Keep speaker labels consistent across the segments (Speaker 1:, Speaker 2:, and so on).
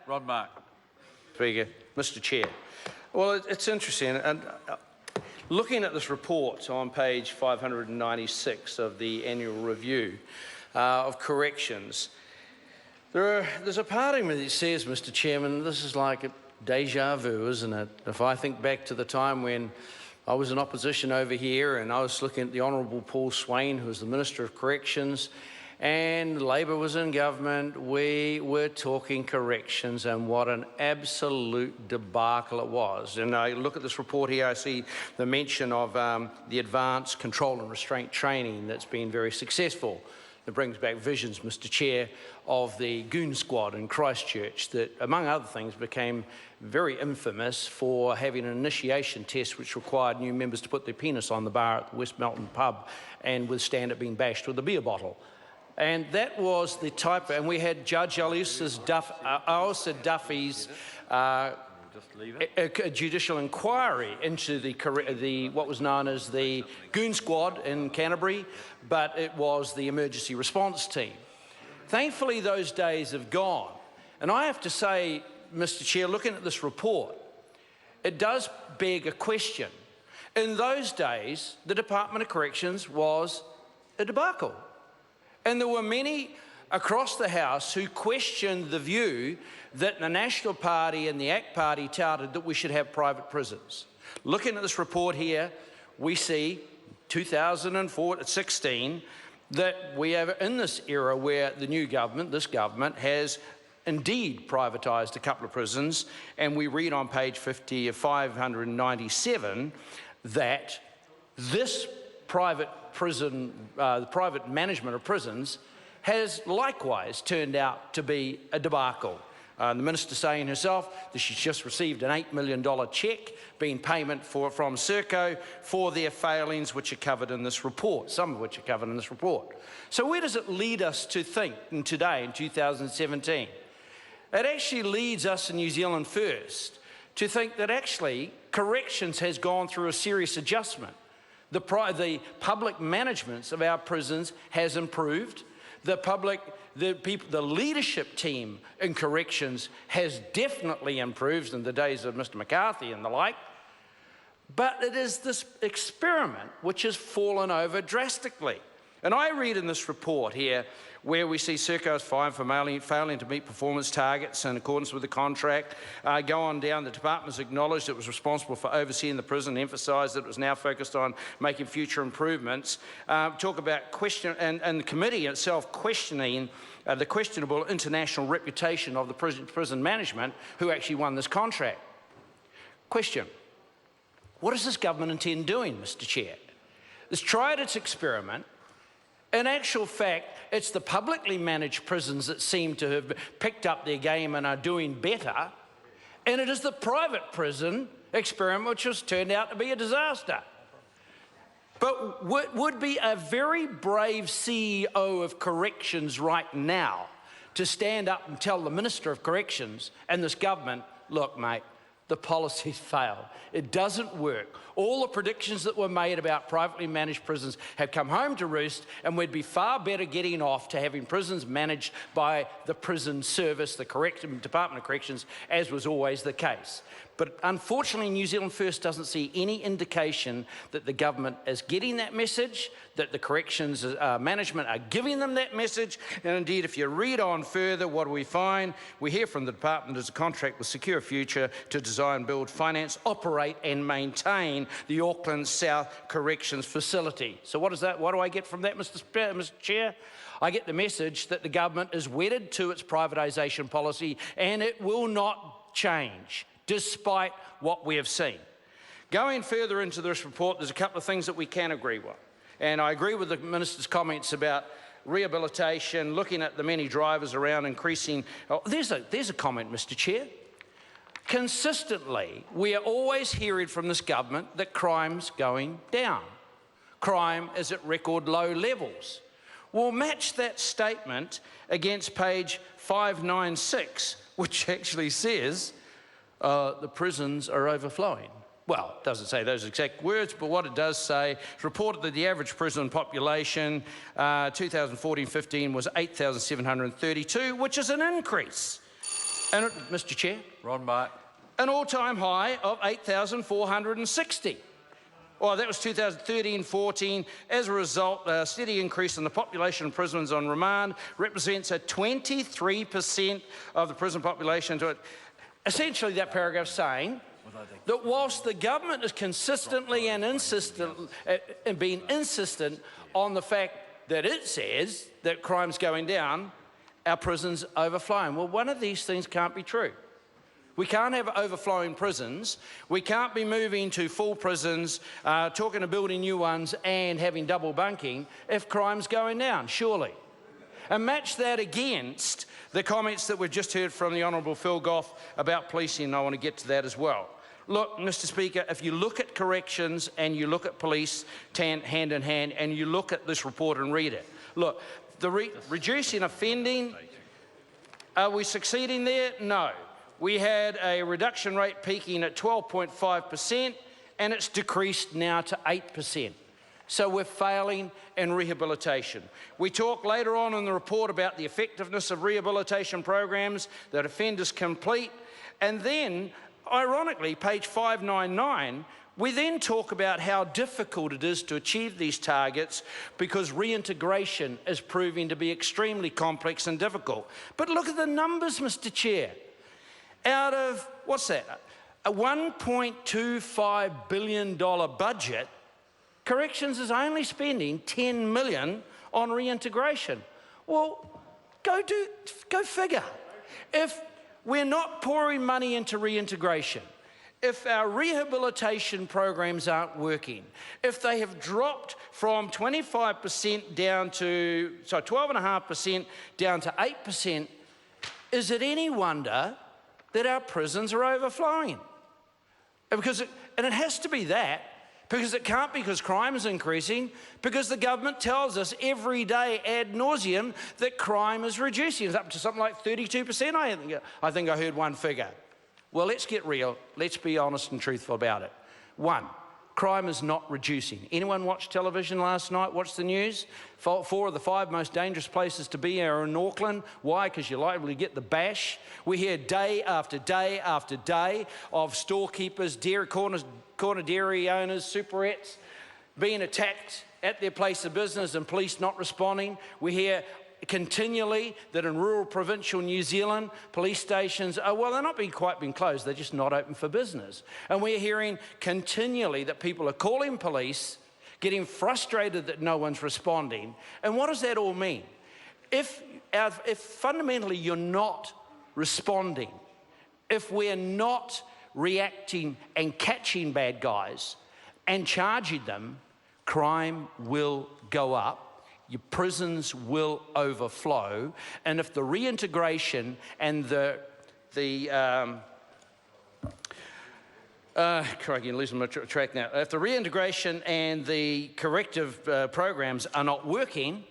Speaker 1: Rod Mark.
Speaker 2: Speaker. Mr. Chair. Well, it's interesting. And looking at this report on page 596 of the annual review of corrections, there's a part of me that says, Mr. Chairman, this is like a deja vu, isn't it? If I think back to the time when I was in opposition over here and I was looking at the Honourable Paul Swain, who was the Minister of Corrections, and Labor was in government, we were talking corrections, and what an absolute debacle it was. And I look at this report here, I see the mention of the advanced control and restraint training that's been very successful. It brings back visions, Mr. Chair, of the goon squad in Christchurch that, among other things, became very infamous for having an initiation test which required new members to put their penis on the bar at the West Melton pub and withstand it being bashed with a beer bottle. And that was the type, and we had Judge Alyssa Duffy's a judicial inquiry into the what was known as the goon squad in Canterbury, but it was the emergency response team. Thankfully, those days have gone. And I have to say, Mr. Chair, looking at this report, it does beg a question. In those days, the Department of Corrections was a debacle. And there were many across the House who questioned the view that the National Party and the ACT Party touted that we should have private prisons. Looking at this report here, we see 2016 that we are in this era where the new government, this government, has indeed privatised a couple of prisons, and we read on page 597 that this private prison, the private management of prisons has likewise turned out to be a debacle. The Minister saying herself that she's just received an $8 million cheque being payment from Serco for their failings, which are covered in this report, some of which are covered in this report. So where does it lead us to think today in 2017? It actually leads us in New Zealand First to think that actually corrections has gone through a serious adjustment. The public management of our prisons has improved. The leadership team in corrections has definitely improved in the days of Mr. McCarthy and the like. But it is this experiment which has fallen over drastically. And I read in this report here where we see Serco is fined for failing to meet performance targets in accordance with the contract. Go on down, the department has acknowledged it was responsible for overseeing the prison, emphasised that it was now focused on making future improvements. Talk about question, and the committee itself questioning the questionable international reputation of the prison management who actually won this contract. Question, what does this government intend doing, Mr. Chair? It's tried its experiment. In actual fact, it's the publicly managed prisons that seem to have picked up their game and are doing better, and it is the private prison experiment which has turned out to be a disaster. But would be a very brave CEO of corrections right now to stand up and tell the Minister of Corrections and this government, look, mate, the policy's failed. It doesn't work. All the predictions that were made about privately managed prisons have come home to roost, and we'd be far better getting off to having prisons managed by the prison service, the Department of Corrections, as was always the case. But unfortunately, New Zealand First doesn't see any indication that the government is getting that message, that the corrections management are giving them that message. And indeed, if you read on further, what do we find? We hear from the department as a contract with Secure Future to design, build, finance, operate and maintain the Auckland South Corrections Facility. So what is that? What do I get from that, Mr. Chair? I get the message that the government is wedded to its privatisation policy and it will not change, despite what we have seen. Going further into this report, there's a couple of things that we can agree with. And I agree with the Minister's comments about rehabilitation, looking at the many drivers around increasing. Oh, there's a comment, Mr. Chair. Consistently, we are always hearing from this government that crime's going down. Crime is at record low levels. We'll match that statement against page 596, which actually says the prisons are overflowing. Well, it doesn't say those exact words, but what it does say, it's reported that the average prison population 2014-15 was 8,732, which is an increase And, Mr Chair?
Speaker 1: Ron Mark.
Speaker 2: An all-time high of 8,460. Well, that was 2013-14. As a result, a steady increase in the population of prisoners on remand represents a 23% of the prison population. Essentially, that paragraph saying that whilst the government is consistently and being insistent on the fact that it says that crime's going down, our prisons overflowing. Well, one of these things can't be true. We can't have overflowing prisons. We can't be moving to full prisons, talking of building new ones and having double bunking if crime's going down, surely. And match that against the comments that we've just heard from the Honourable Phil Goff about policing, and I want to get to that as well. Look, Mr Speaker, if you look at corrections and you look at police hand in hand and you look at this report and read it, look, the reducing offending, are we succeeding there? No. We had a reduction rate peaking at 12.5% and it's decreased now to 8%. So we're failing in rehabilitation. We talk later on in the report about the effectiveness of rehabilitation programs that offenders complete, and then, ironically, page 599, we then talk about how difficult it is to achieve these targets because reintegration is proving to be extremely complex and difficult. But look at the numbers, Mr Chair. Out of, what's that, a $1.25 billion budget, Corrections is only spending $10 million on reintegration. Well, go figure. If we're not pouring money into reintegration, if our rehabilitation programs aren't working, if they have dropped from 25% down to, 12.5% down to 8%, is it any wonder that our prisons are overflowing? And it has to be that, because it can't be because crime is increasing, because the government tells us every day ad nauseum that crime is reducing. It's up to something like 32%, I think I heard one figure. Well, let's get real. Let's be honest and truthful about it. One, crime is not reducing. Anyone watch television last night, watch the news? 4 of the 5 most dangerous places to be are in Auckland. Why? Because you're liable to get the bash. We hear day after day after day of storekeepers, corner dairy owners, superettes being attacked at their place of business and police not responding. We hear continually that in rural provincial New Zealand, police stations are, well, they're not quite being closed, they're just not open for business. And we're hearing continually that people are calling police, getting frustrated that no one's responding. And what does that all mean? If fundamentally you're not responding, if we're not reacting and catching bad guys and charging them, crime will go up. Your prisons will overflow, and if the reintegration and crikey, I'm losing my track now. If the reintegration and the corrective programs are not working,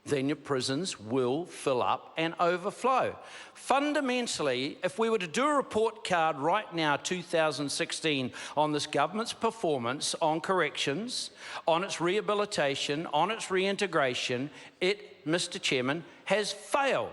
Speaker 2: then your prisons will fill up and overflow. Fundamentally, if we were to do a report card right now, 2016, on this government's performance on corrections, on its rehabilitation, on its reintegration, it, Mr Chairman, has failed.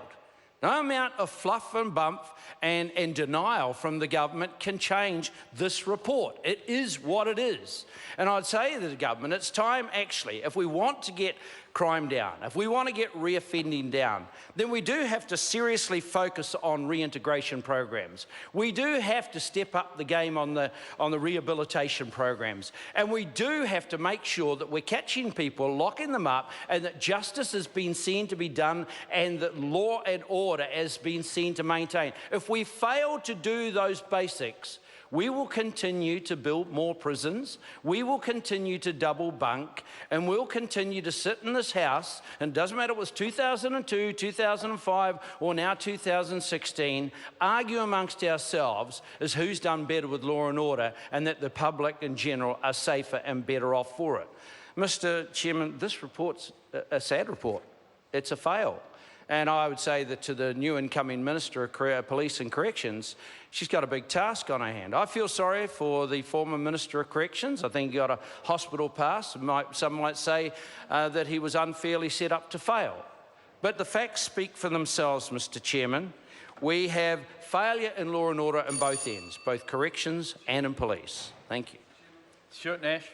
Speaker 2: No amount of fluff and bump and denial from the government can change this report. It is what it is. And I'd say to the government, it's time actually, if we want to get crime down, if we want to get reoffending down, then we do have to seriously focus on reintegration programs. We do have to step up the game on the rehabilitation programs. And we do have to make sure that we're catching people, locking them up, and that justice has been seen to be done and that law and order has been seen to maintain. If we fail to do those basics, we will continue to build more prisons, we will continue to double bunk, and we'll continue to sit in this house, and it doesn't matter if it was 2002, 2005, or now 2016, argue amongst ourselves as who's done better with law and order, and that the public in general are safer and better off for it. Mr Chairman, this report's a sad report. It's a fail. And I would say that to the new incoming Minister of Police and Corrections, she's got a big task on her hand. I feel sorry for the former Minister of Corrections. I think he got a hospital pass. Some might say that he was unfairly set up to fail. But the facts speak for themselves, Mr Chairman. We have failure in law and order in both ends, both corrections and in police. Thank you.
Speaker 1: Stuart Nash.